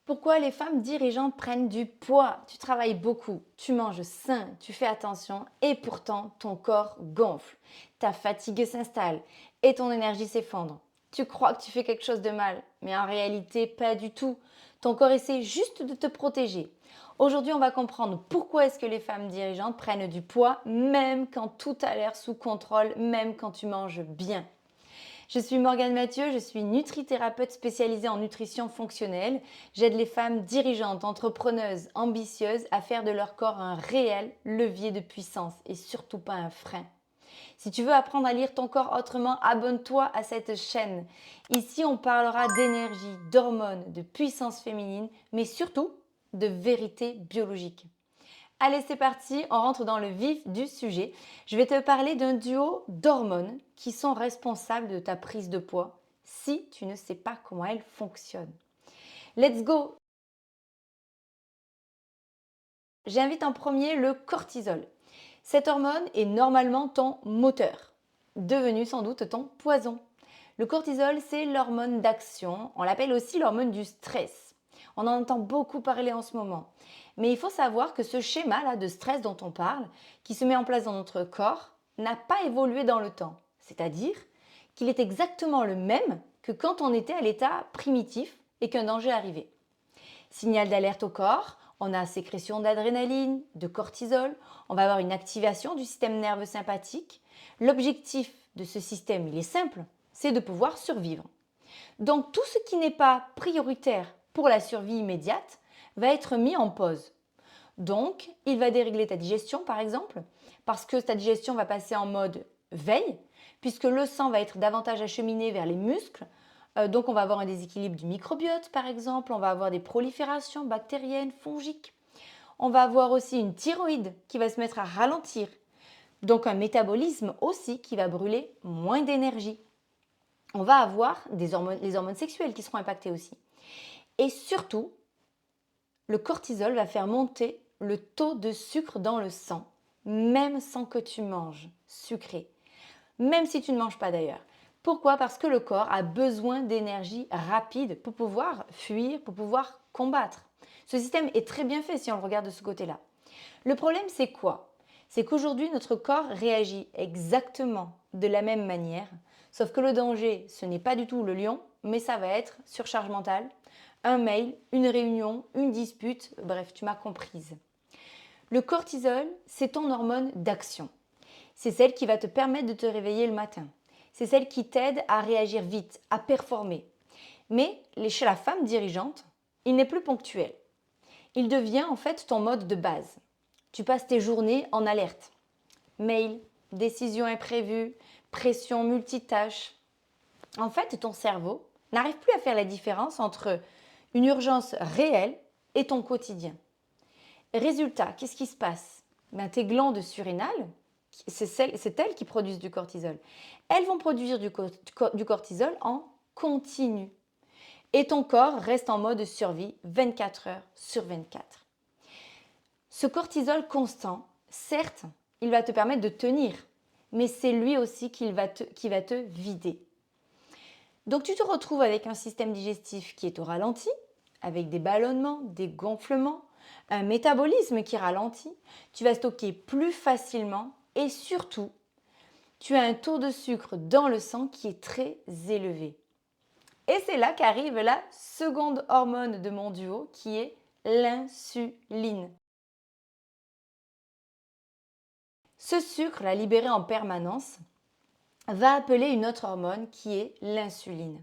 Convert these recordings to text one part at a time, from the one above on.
Pourquoi les femmes dirigeantes prennent du poids? Tu travailles beaucoup, tu manges sain, tu fais attention et pourtant ton corps gonfle. Ta fatigue s'installe et ton énergie s'effondre. Tu crois que tu fais quelque chose de mal, mais en réalité pas du tout. Ton corps essaie juste de te protéger. Aujourd'hui, on va comprendre pourquoi est-ce que les femmes dirigeantes prennent du poids même quand tout a l'air sous contrôle, même quand tu manges bien. Je suis Morgane Mathieu, je suis nutrithérapeute spécialisée en nutrition fonctionnelle. J'aide les femmes dirigeantes, entrepreneuses, ambitieuses à faire de leur corps un réel levier de puissance et surtout pas un frein. Si tu veux apprendre à lire ton corps autrement, abonne-toi à cette chaîne. Ici, on parlera d'énergie, d'hormones, de puissance féminine, mais surtout de vérité biologique. Allez, c'est parti, on rentre dans le vif du sujet. Je vais te parler d'un duo d'hormones qui sont responsables de ta prise de poids si tu ne sais pas comment elles fonctionnent. Let's go! J'invite en premier le cortisol. Cette hormone est normalement ton moteur, devenu sans doute ton poison. Le cortisol, c'est l'hormone d'action, on l'appelle aussi l'hormone du stress. On en entend beaucoup parler en ce moment. Mais il faut savoir que ce schéma-là de stress dont on parle, qui se met en place dans notre corps, n'a pas évolué dans le temps. C'est-à-dire qu'il est exactement le même que quand on était à l'état primitif et qu'un danger arrivait. Signal d'alerte au corps, on a sécrétion d'adrénaline, de cortisol, on va avoir une activation du système nerveux sympathique. L'objectif de ce système, il est simple, c'est de pouvoir survivre. Donc tout ce qui n'est pas prioritaire pour la survie immédiate va être mis en pause. Donc il va dérégler ta digestion par exemple, parce que ta digestion va passer en mode veille, puisque le sang va être davantage acheminé vers les muscles. Donc on va avoir un déséquilibre du microbiote par exemple, on va avoir des proliférations bactériennes, fongiques. On va avoir aussi une thyroïde qui va se mettre à ralentir. Donc un métabolisme aussi qui va brûler moins d'énergie. On va avoir les hormones sexuelles qui seront impactées aussi. Et surtout, le cortisol va faire monter le taux de sucre dans le sang, même sans que tu manges sucré, même si tu ne manges pas d'ailleurs. Pourquoi? Parce que le corps a besoin d'énergie rapide pour pouvoir fuir, pour pouvoir combattre. Ce système est très bien fait si on le regarde de ce côté-là. Le problème, c'est quoi? C'est qu'aujourd'hui, notre corps réagit exactement de la même manière, sauf que le danger, ce n'est pas du tout le lion, mais ça va être surcharge mentale, un mail, une réunion, une dispute, bref, tu m'as comprise. Le cortisol, c'est ton hormone d'action. C'est celle qui va te permettre de te réveiller le matin. C'est celle qui t'aide à réagir vite, à performer. Mais chez la femme dirigeante, il n'est plus ponctuel. Il devient en fait ton mode de base. Tu passes tes journées en alerte. Mail, décision imprévue, pression multitâche. En fait, ton cerveau n'arrive plus à faire la différence entre une urgence réelle et ton quotidien. Résultat, qu'est-ce qui se passe? Tes glandes surrénales, c'est elles qui produisent du cortisol. Elles vont produire du cortisol en continu. Et ton corps reste en mode survie 24 heures sur 24. Ce cortisol constant, certes, il va te permettre de tenir, mais c'est lui aussi qui va te vider. Donc tu te retrouves avec un système digestif qui est au ralenti, avec des ballonnements, des gonflements, un métabolisme qui ralentit, tu vas stocker plus facilement et surtout, tu as un taux de sucre dans le sang qui est très élevé. Et c'est là qu'arrive la seconde hormone de mon duo qui est l'insuline. Ce sucre, là, libéré en permanence, va appeler une autre hormone qui est l'insuline.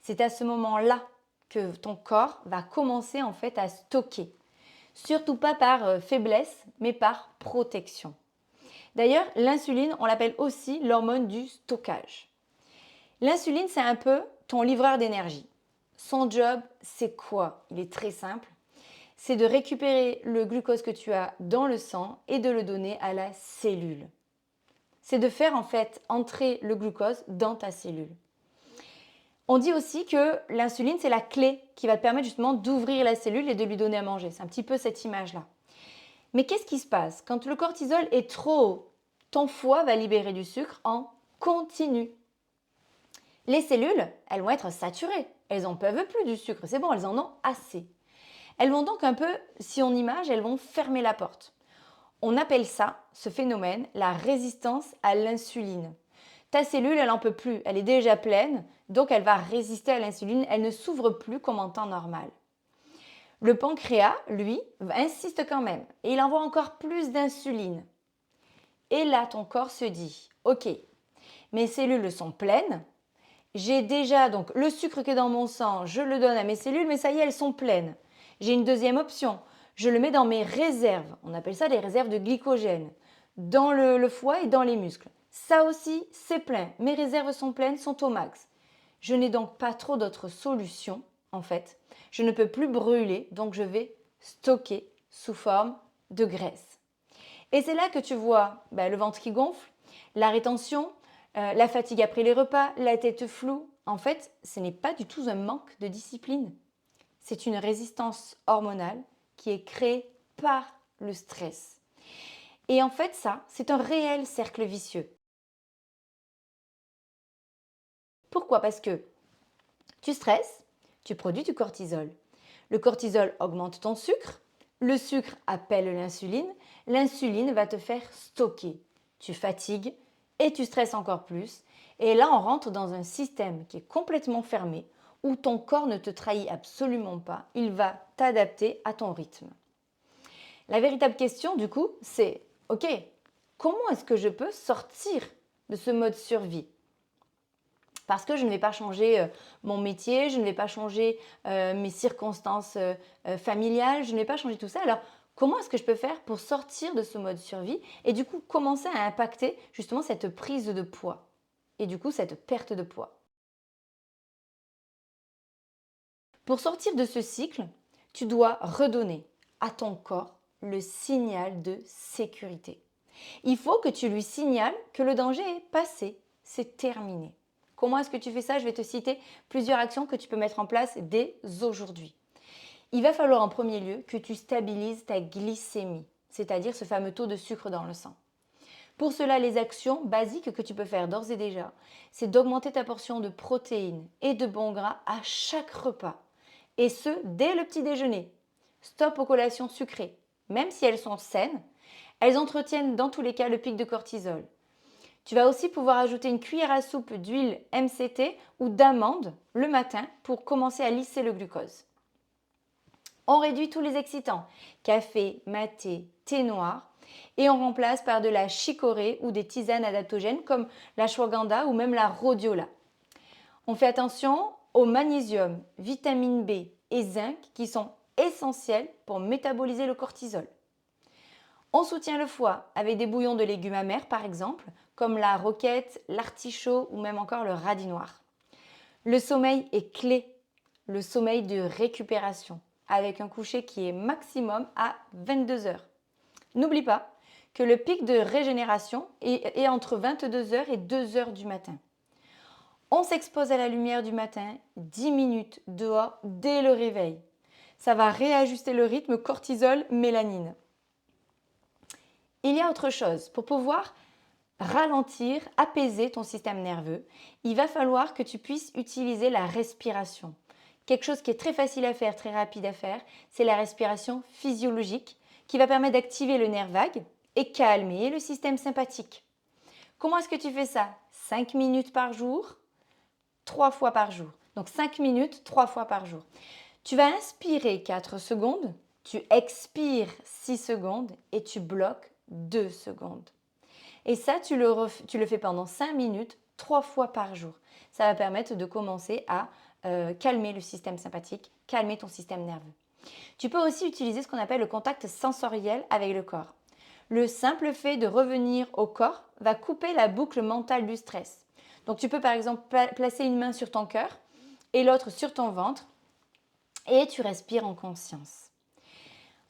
C'est à ce moment-là que ton corps va commencer en fait à stocker. Surtout pas par faiblesse, mais par protection. D'ailleurs, l'insuline, on l'appelle aussi l'hormone du stockage. L'insuline, c'est un peu ton livreur d'énergie. Son job, c'est quoi? Il est très simple. C'est de récupérer le glucose que tu as dans le sang et de le donner à la cellule. C'est de faire en fait entrer le glucose dans ta cellule. On dit aussi que l'insuline, c'est la clé qui va te permettre justement d'ouvrir la cellule et de lui donner à manger. C'est un petit peu cette image-là. Mais qu'est-ce qui se passe? Quand le cortisol est trop haut, ton foie va libérer du sucre en continu. Les cellules, elles vont être saturées. Elles n'en peuvent plus du sucre. C'est bon, elles en ont assez. Elles vont donc un peu, si on image, elles vont fermer la porte. On appelle ça, ce phénomène, la résistance à l'insuline. Ta cellule, elle n'en peut plus, elle est déjà pleine, donc elle va résister à l'insuline, elle ne s'ouvre plus comme en temps normal. Le pancréas, lui, insiste quand même et il envoie encore plus d'insuline. Et là, ton corps se dit, ok, mes cellules sont pleines, j'ai déjà donc le sucre qui est dans mon sang, je le donne à mes cellules, mais ça y est, elles sont pleines. J'ai une deuxième option, je le mets dans mes réserves, on appelle ça des réserves de glycogène, dans le foie et dans les muscles. Ça aussi, c'est plein, mes réserves sont pleines, sont au max. Je n'ai donc pas trop d'autres solutions, en fait. Je ne peux plus brûler, donc je vais stocker sous forme de graisse. Et c'est là que tu vois le ventre qui gonfle, la rétention, la fatigue après les repas, la tête floue. En fait, ce n'est pas du tout un manque de discipline. C'est une résistance hormonale qui est créée par le stress. Et en fait, ça, c'est un réel cercle vicieux. Pourquoi? Parce que tu stresses, tu produis du cortisol. Le cortisol augmente ton sucre, le sucre appelle l'insuline va te faire stocker. Tu fatigues et tu stresses encore plus. Et là, on rentre dans un système qui est complètement fermé, où ton corps ne te trahit absolument pas, il va t'adapter à ton rythme. La véritable question, du coup, c'est, ok, comment est-ce que je peux sortir de ce mode survie? Parce que je ne vais pas changer mon métier, je ne vais pas changer mes circonstances familiales, je ne vais pas changer tout ça. Alors, comment est-ce que je peux faire pour sortir de ce mode survie et du coup commencer à impacter justement cette prise de poids et du coup cette perte de poids? Pour sortir de ce cycle, tu dois redonner à ton corps le signal de sécurité. Il faut que tu lui signales que le danger est passé, c'est terminé. Comment est-ce que tu fais ça? Je vais te citer plusieurs actions que tu peux mettre en place dès aujourd'hui. Il va falloir en premier lieu que tu stabilises ta glycémie, c'est-à-dire ce fameux taux de sucre dans le sang. Pour cela, les actions basiques que tu peux faire d'ores et déjà, c'est d'augmenter ta portion de protéines et de bons gras à chaque repas. Et ce, dès le petit déjeuner. Stop aux collations sucrées. Même si elles sont saines, elles entretiennent dans tous les cas le pic de cortisol. Tu vas aussi pouvoir ajouter une cuillère à soupe d'huile MCT ou d'amande le matin pour commencer à lisser le glucose. On réduit tous les excitants, café, maté, thé noir, et on remplace par de la chicorée ou des tisanes adaptogènes comme l'ashwagandha ou même la rhodiola. On fait attention au magnésium, vitamine B et zinc qui sont essentiels pour métaboliser le cortisol. On soutient le foie avec des bouillons de légumes amers par exemple, comme la roquette, l'artichaut ou même encore le radis noir. Le sommeil est clé, le sommeil de récupération, avec un coucher qui est maximum à 22 heures. N'oublie pas que le pic de régénération est entre 22 heures et 2 heures du matin. On s'expose à la lumière du matin 10 minutes dehors dès le réveil. Ça va réajuster le rythme cortisol-mélanine. Il y a autre chose. Pour pouvoir ralentir, apaiser ton système nerveux, il va falloir que tu puisses utiliser la respiration. Quelque chose qui est très facile à faire, très rapide à faire, c'est la respiration physiologique qui va permettre d'activer le nerf vague et calmer le système sympathique. Comment est-ce que tu fais ça? 5 minutes par jour, 3 fois par jour. Donc 5 minutes, 3 fois par jour. Tu vas inspirer 4 secondes, tu expires 6 secondes et tu bloques 2 secondes. Et ça, tu le fais pendant 5 minutes, 3 fois par jour. Ça va permettre de commencer à calmer le système sympathique, calmer ton système nerveux. Tu peux aussi utiliser ce qu'on appelle le contact sensoriel avec le corps. Le simple fait de revenir au corps va couper la boucle mentale du stress. Donc tu peux par exemple placer une main sur ton cœur et l'autre sur ton ventre et tu respires en conscience.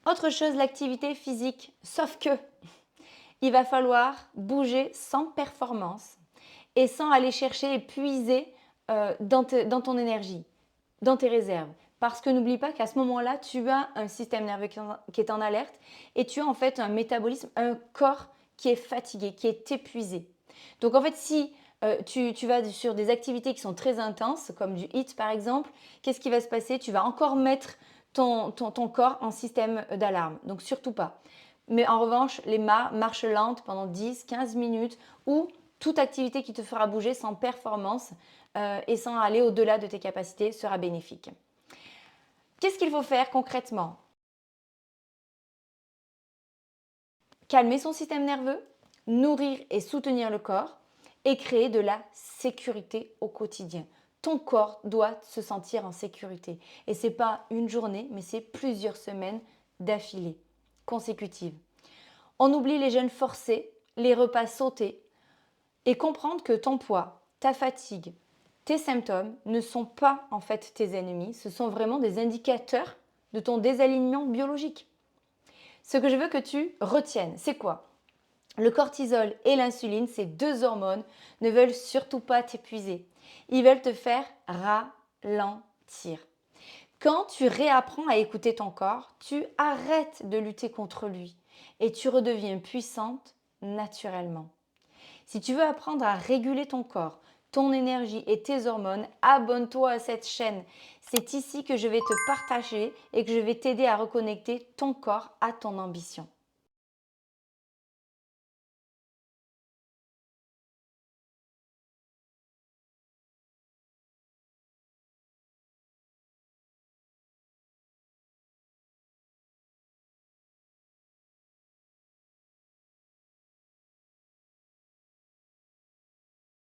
Autre chose, l'activité physique, sauf que il va falloir bouger sans performance et sans aller chercher et puiser dans ton énergie, dans tes réserves. Parce que n'oublie pas qu'à ce moment-là, tu as un système nerveux qui est en alerte et tu as en fait un métabolisme, un corps qui est fatigué, qui est épuisé. Donc en fait, si tu vas sur des activités qui sont très intenses, comme du HIIT par exemple, qu'est-ce qui va se passer? Tu vas encore mettre ton corps en système d'alarme. Donc surtout pas. Mais en revanche, les marches lentes pendant 10-15 minutes ou toute activité qui te fera bouger sans performance et sans aller au-delà de tes capacités sera bénéfique. Qu'est-ce qu'il faut faire concrètement? Calmer son système nerveux, nourrir et soutenir le corps et créer de la sécurité au quotidien. Ton corps doit se sentir en sécurité. Et ce n'est pas une journée, mais c'est plusieurs semaines d'affilée, consécutives. On oublie les jeûnes forcés, les repas sautés et comprendre que ton poids, ta fatigue, tes symptômes ne sont pas en fait tes ennemis, ce sont vraiment des indicateurs de ton désalignement biologique. Ce que je veux que tu retiennes, c'est quoi? Le cortisol et l'insuline, ces deux hormones, ne veulent surtout pas t'épuiser. Ils veulent te faire ralentir. Quand tu réapprends à écouter ton corps, tu arrêtes de lutter contre lui et tu redeviens puissante naturellement. Si tu veux apprendre à réguler ton corps, ton énergie et tes hormones, abonne-toi à cette chaîne. C'est ici que je vais te partager et que je vais t'aider à reconnecter ton corps à ton ambition.